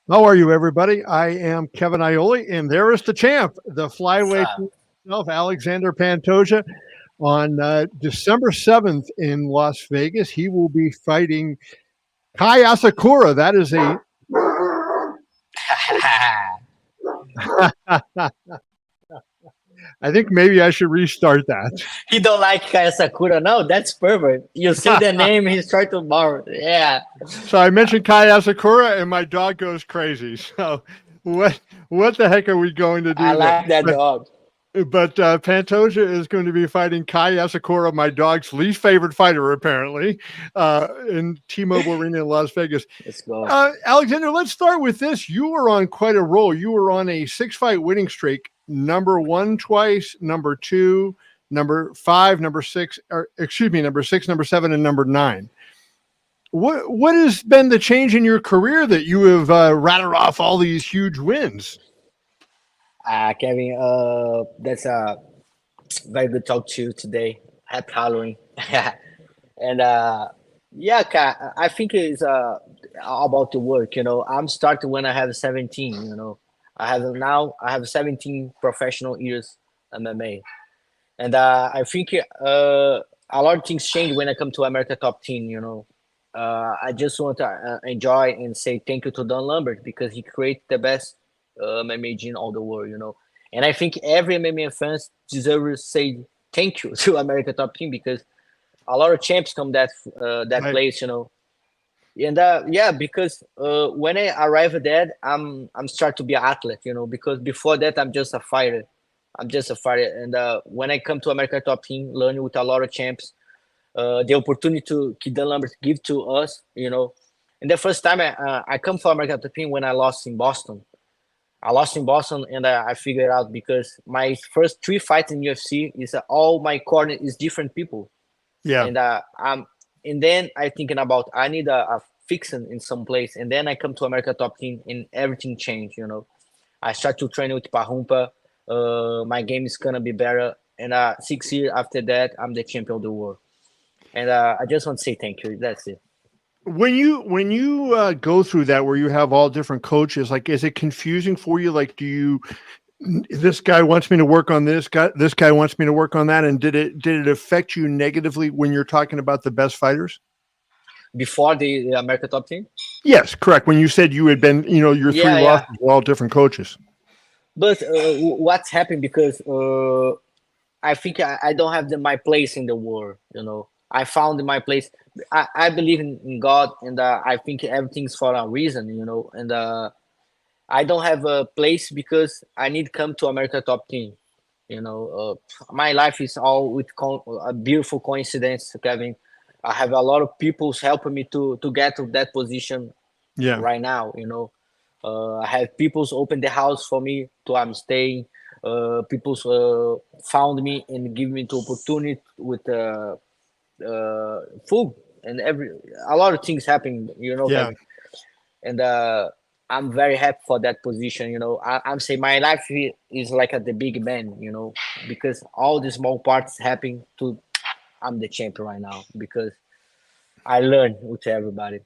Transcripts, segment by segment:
How are you, everybody? I am Kevin Iole, and there is the champ, the flyweight himself, Alexandre Pantoja. On December 7th in Las Vegas, he will be fighting Kai Asakura. That is a. I think maybe I should restart that. He don't like Kai Asakura. No, that's perfect. You see the name, he's trying to borrow. Yeah, So I mentioned Kai Asakura, and my dog goes crazy. So what the heck are we going to I do there? like that dog. But Pantoja is going to be fighting Kai Asakura, my dog's least favorite fighter, apparently, in T-Mobile Arena in Las Vegas. Let's go. Alexander, let's start with this. You were on quite a roll. You were on a 6-fight winning streak, number 1 twice, number 2, number 5, number 6, or excuse me, number 6, number 7, and number 9. What has been the change in your career that you have rattled off all these huge wins? Kevin, that's a very good talk to you today. Happy Halloween. And yeah, I think it's about the work. I'm starting when I have 17. I have 17 professional years MMA, and I think a lot of things change when I come to America Top Team. I just want to enjoy and say thank you to Dan Lambert because he created the best MMA gym all the world. And I think every MMA fans deserve to say thank you to America Top Team because a lot of champs come that Right. place. And yeah, because when I arrive there, I'm start to be an athlete. Because before that I'm just a fighter. And when I come to America Top Team, learning with a lot of champs, the opportunity to Dan Lambert give to us. And the first time I come for America Top Team when I lost in Boston. And I figured out because my first 3 fights in UFC is all my corner is different people. Yeah. And then I thinking about I need a fixing in some place, and then I come to America Top Team and everything changed. I start to train with Pahumpa. My game is gonna be better, and 6 years after that, I'm the champion of the world. And I just want to say thank you. That's it. When you go through that, where you have all different coaches, like, is it confusing for you? Like, this guy wants me to work on this guy wants me to work on that, and did it affect you negatively when you're talking about the best fighters? Before the America Top Team. Yes, correct. When you said you had been, your 3 Yeah, losses were all different coaches. But what's happened because I think I don't have my place in the world. I found my place. I believe in God, and I think everything's for a reason. And I don't have a place because I need to come to America Top Team. My life is all with a beautiful coincidence, Kevin. I have a lot of people helping me to get to that position Yeah. right now. I have people's open the house for me to I'm staying. People's found me and give me the opportunity with food and a lot of things happen. Yeah. Kevin. And I'm very happy for that position. I'm saying my life is like at the big man. Because all the small parts happen to. I'm the champion right now because I learn with everybody.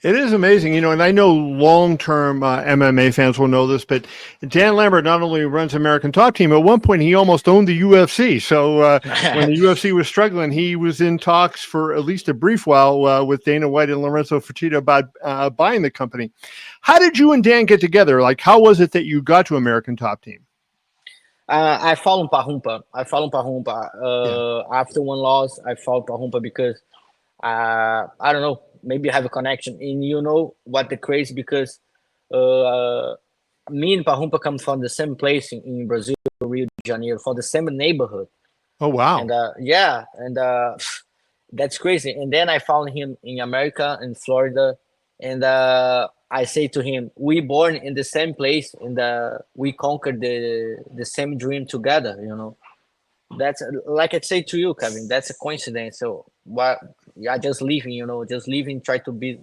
It is amazing, and I know long-term MMA fans will know this, but Dan Lambert not only runs American Top Team, at one point he almost owned the UFC. So when the UFC was struggling, he was in talks for at least a brief while with Dana White and Lorenzo Fertitta about buying the company. How did you and Dan get together? Like, how was it that you got to American Top Team? I follow Pahumpa. Yeah. After one loss, I follow Pahumpa because I don't know. Maybe I have a connection. And you know what the crazy because me and Pahumpa come from the same place in Brazil, Rio de Janeiro, from the same neighborhood. Oh, wow. And yeah, and that's crazy. And then I found him in America, in Florida, and I say to him, we born in the same place, and we conquered the same dream together. That's like I say to you, Kevin. That's a coincidence. So what? I just leaving, just leaving, try to be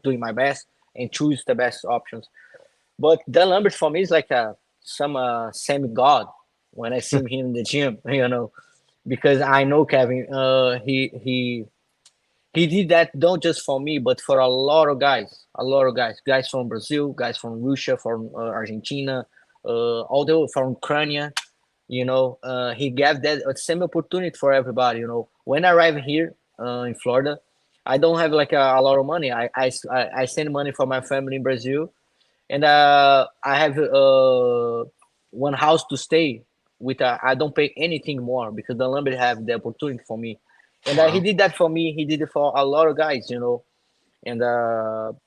doing my best and choose the best options. But Dan Lambert for me is like some semi god when I see him in the gym, because I know Kevin. He he did that not just for me, but for a lot of guys from Brazil, guys from Russia, from Argentina, although from Ukraine. He gave that same opportunity for everybody. When I arrive here in Florida, I don't have like a lot of money. I send money for my family in Brazil, and I have one house to stay with. I don't pay anything more because Dan Lambert have the opportunity for me, and he Wow. did that for me. He did it for a lot of guys, and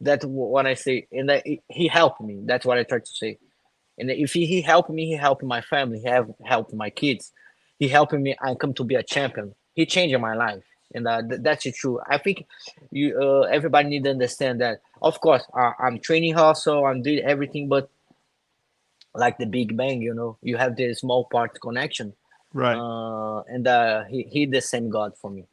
that's what I say. And he helped me. That's what I try to say. And if he helped me, he helped my family, he have helped my kids. He helped me. I come to be a champion. He changed my life, and that's it true. I think everybody need to understand that. Of course, I'm training hustle. I'm doing everything, but like the Big Bang, you have the small part connection, Right. and he the same God for me.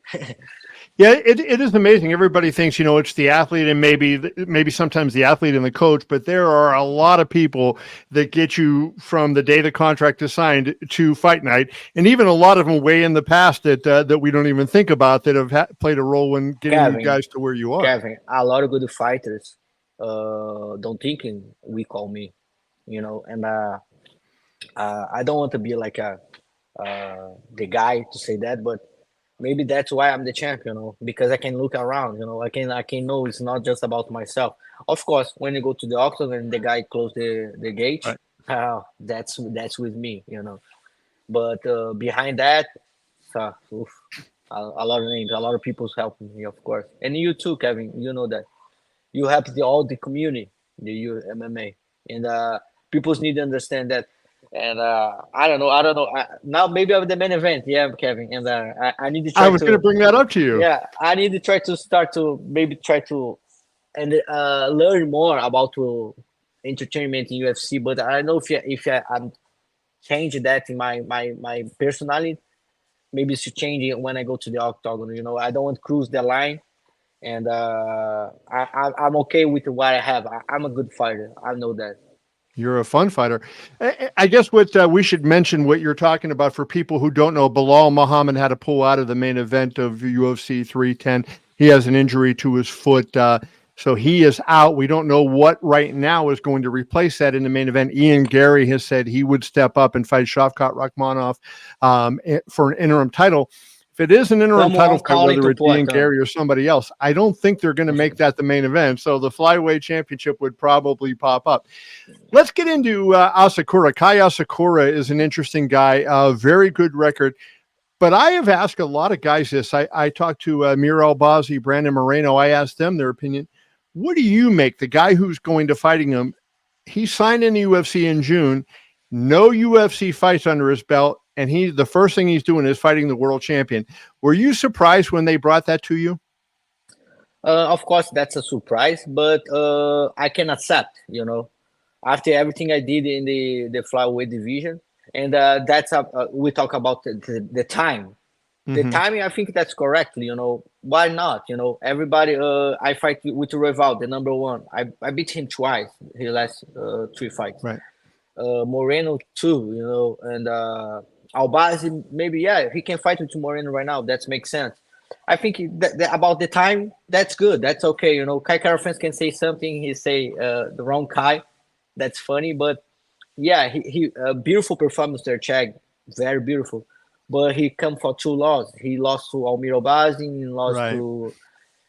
Yeah, it is amazing. Everybody thinks, it's the athlete and maybe sometimes the athlete and the coach, but there are a lot of people that get you from the day the contract is signed to fight night, and even a lot of them way in the past that we don't even think about that have played a role in getting you Kevin, guys to where you are. Kevin, a lot of good fighters don't thinking we call me, and I don't want to be like the guy to say that, but maybe that's why I'm the champion, because I can look around, I can know it's not just about myself. Of course, when you go to the octagon and the guy close the gate, Right. that's with me, But behind that, oof, a lot of names, a lot of people's helping me, of course, and you too, Kevin. You know that you help all the community, the MMA, and people need to understand that. And I don't know. Now maybe I'm the main event, yeah, Kevin, and I need to I try was going to to, bring that up to you. yeah, I need to try to start to maybe try to and learn more about entertainment in UFC. But I don't know if I'm changing that in my personality. Maybe it's to change it when I go to the octagon. I don't want to cruise the line, and I'm okay with what I have. I'm a good fighter. I know that. You're a fun fighter. I guess what we should mention what you're talking about for people who don't know. Bilal Muhammad had to pull out of the main event of UFC 310. He has an injury to his foot, so he is out. We don't know what right now is going to replace that in the main event. Ian Gary has said he would step up and fight Shavkat Rakhmonov for an interim title. If it is an interim title fight, whether it's Ian Gary or somebody else, I don't think they're going to make that the main event. So the flyweight championship would probably pop up. Let's get into Asakura. Kai Asakura is an interesting guy, very good record. But I have asked a lot of guys this. I talked to Mir Albazi, Brandon Moreno. I asked them their opinion. What do you make? The guy who's going to fighting him, he signed in the UFC in June, no UFC fights under his belt, and the first thing he's doing is fighting the world champion. Were you surprised when they brought that to you? Of course, that's a surprise, but I can accept. After everything I did in the flyweight division, and that's we talk about the time. The timing, I think that's correct. Why not? Everybody. I fight with Rival, the number one. I beat him twice. His last 3 fights. Right. Moreno too. And Albazi, maybe he can fight with Moreno right now. That makes sense. I think about the time, that's good. That's okay. Kai Kara fans can say something. He say the wrong Kai. That's funny, but yeah, he beautiful performance there, Chag. Very beautiful. But he come for 2 losses. He lost to Almiro Bazin, he lost to.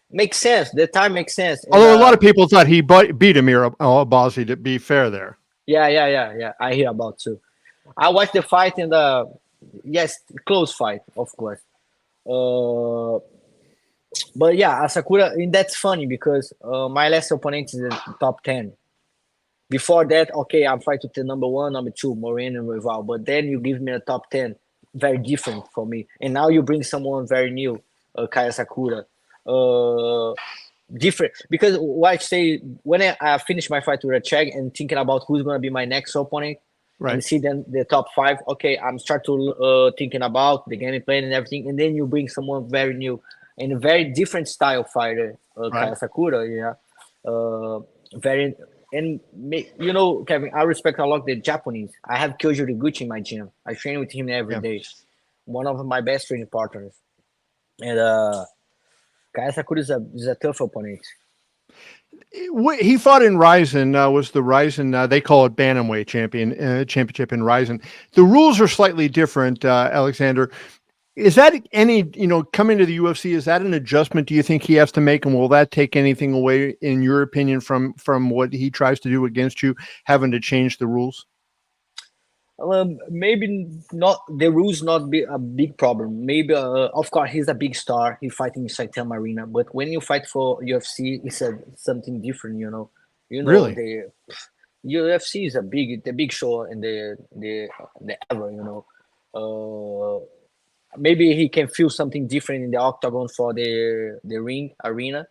Makes sense. The time makes sense. Although a lot of people thought he beat Amir Albazi, to be fair there. Yeah. I hear about too. I watched the fight and yes, close fight, of course. But yeah, Asakura, and that's funny because my last opponent is in the top 10. Before that, okay, I'm fighting the number 1, number 2, Moreno and Rival. But then you give me a top 10, very different for me. And now you bring someone very new, Kai Asakura. Different. Because what I say, when I finish my fight with Chag and thinking about who's going to be my next opponent, and see then the top 5, okay, I'm start to thinking about the game plan and everything. And then you bring someone very new and a very different style fighter, Kai Asakura, very... And Kevin, I respect a lot the Japanese. I have Kyoji Riguchi in my gym. I train with him every day. One of my best training partners. And Kai Asakura is a tough opponent. He fought in Ryzen, was the Ryzen, they call it Bantamweight championship in Ryzen. The rules are slightly different, Alexander. Is that any, coming to the UFC, is that an adjustment do you think he has to make? And will that take anything away, in your opinion, from what he tries to do against you, having to change the rules? Maybe not. The rules not be a big problem. Maybe, of course, he's a big star. He fighting in Saitama Arena, but when you fight for UFC, it's something different. Really? The UFC is the big show and the ever. Maybe he can feel something different in the octagon for the ring arena.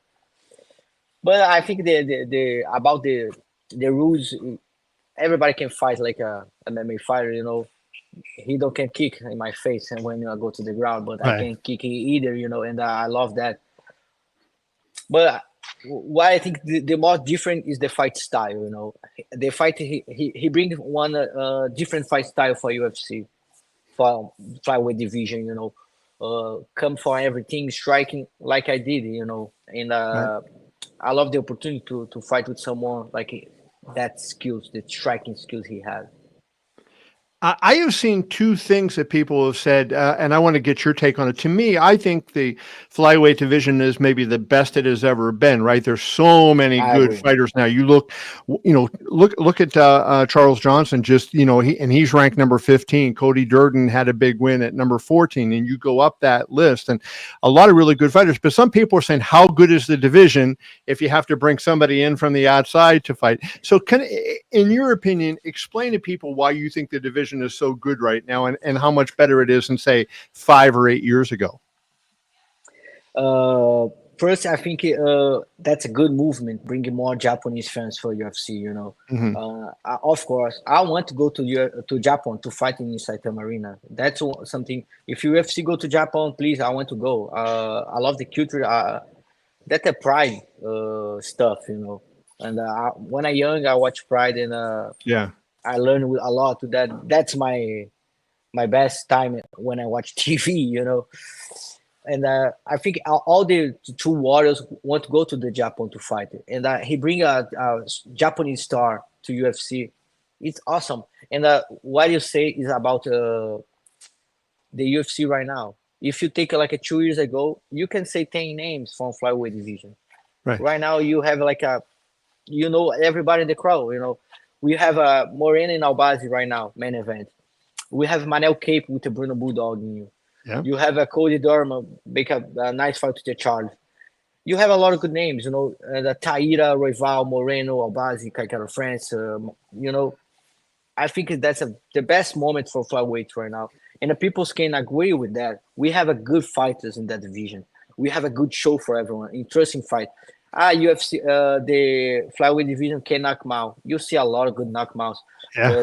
But I think the about the rules, everybody can fight like a MMA fighter. He don't can kick in my face and when I go to the ground, but I can't kick either. And I love that. But what I think the more different is the fight style. The fight he brings one different fight style for UFC, for flyweight division. Come for everything, striking like I did. And I love the opportunity to fight with someone like that skills, the striking skills he has. I have seen two things that people have said, and I want to get your take on it. To me, I think the flyweight division is maybe the best it has ever been. Right? There's so many good fighters now. You look at Charles Johnson. He's ranked number 15. Cody Durden had a big win at number 14, and you go up that list, and a lot of really good fighters. But some people are saying, how good is the division if you have to bring somebody in from the outside to fight? So, in your opinion, explain to people why you think the division is so good right now, and how much better it is than, say, 5 or 8 years ago. First, I think that's a good movement, bringing more Japanese fans for UFC. Of course, I want to go to Japan to fight in Saitama Arena. That's something. If UFC go to Japan, please, I want to go. I love the culture. That's a pride stuff, And when I young, I watch Pride, and I learned a lot to that. That's my best time when I watch TV, And I think all the two warriors want to go to the Japan to fight, and he bring a Japanese star to UFC. It's awesome. And what you say is about the UFC right now. If you take like 2 years ago, you can say 10 names from flyweight division. Right now, you have like everybody in the crowd. We have Moreno and Albazi right now, main event. We have Manel Cape with the Bruno Bulldog in you. Yeah. You have a Cody Dorman make a nice fight to the Charles. You have a lot of good names, the Taira, Royval, Moreno, Albazi, Kai France. I think that's the best moment for flyweight right now. And the people can agree with that. We have a good fighters in that division. We have a good show for everyone. Interesting fight. UFC, the flyweight division can knock them out. You see a lot of good knockouts. Yeah.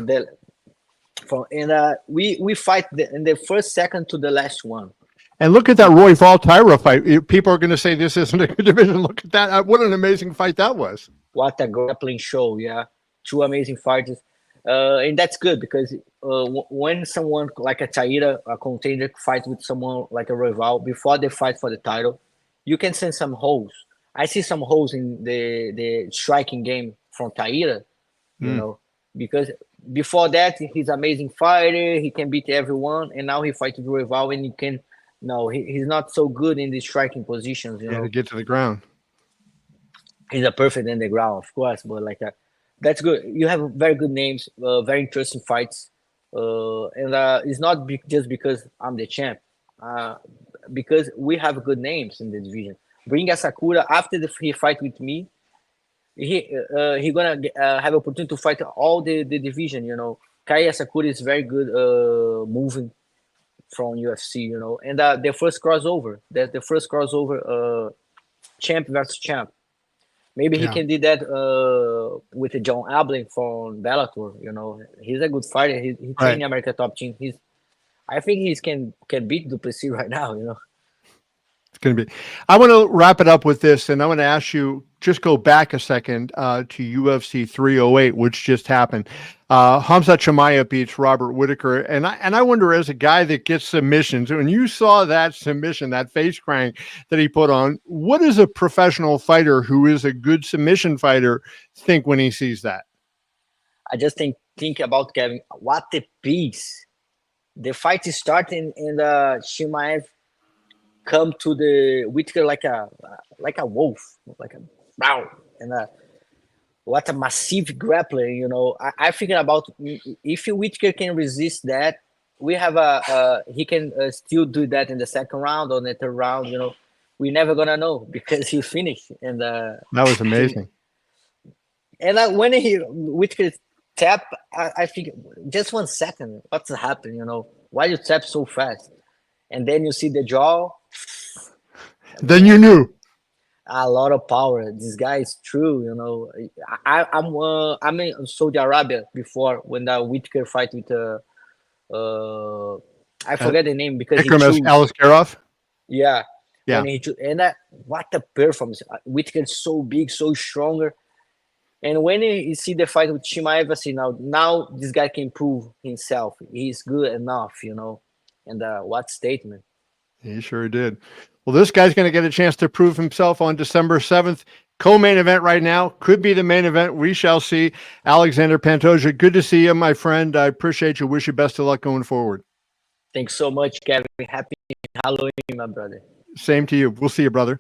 We fight in the first second to the last one. And look at that Royval Tyra fight. People are going to say this isn't a good division. Look at that. What an amazing fight that was. What a grappling show. Yeah. Two amazing fighters. And that's good because when someone like a Taira, a contender, fight with someone like a Royval before they fight for the title, you can send some holes. I see some holes in the striking game from Taira, because before that, he's an amazing fighter. He can beat everyone. And now he fights with Royval, and he's not so good in the striking positions. To get to the ground. He's a perfect in the ground, of course. But that's good. You have very good names, very interesting fights. And it's not just because I'm the champ. Because we have good names in the division. Bring Asakura after he fight with me. He gonna have opportunity to fight all the division. Kai Asakura is very good moving from UFC. And the first crossover, the first crossover, champ versus champ. Maybe he can do that with John Ablin from Bellator. He's a good fighter. He trained the American top team. I think he can beat Duplessis right now. going to be. I want to wrap it up with this, and I want to ask you, just go back a second to UFC 308, which just happened. Hamzat Chimaev beats Robert Whitaker, and I wonder, as a guy that gets submissions, when you saw that submission, that face crank that he put on, what does a professional fighter who is a good submission fighter think when he sees that? I just think about Kevin. What a piece! The fight is starting, and Chimaev come to the Whitaker like a wolf, like a wow, and what a massive grappler. You know, I thinking about if Whitaker can resist that, we have he can still do that in the second round or the third round. You know, we're never gonna know because he finished, and that was amazing. And when Whitaker tap, I think just 1 second, what's happened? You know, why you tap so fast? And then you see the jaw. Then you knew. A lot of power. This guy is true. You know, I'm in Saudi Arabia before when the Whitaker fight with I forget the name because Alexandre. Yeah. Yeah. What a performance! Whitaker is so big, so stronger. And when you see the fight with Chimaev, I see now this guy can prove himself. He's good enough, you know. And what statement. He sure did. Well, this guy's going to get a chance to prove himself on December 7th. Co-main event right now. Could be the main event. We shall see. Alexandre Pantoja, good to see you, my friend. I appreciate you. Wish you best of luck going forward. Thanks so much, Kevin. Happy Halloween, my brother. Same to you. We'll see you, brother.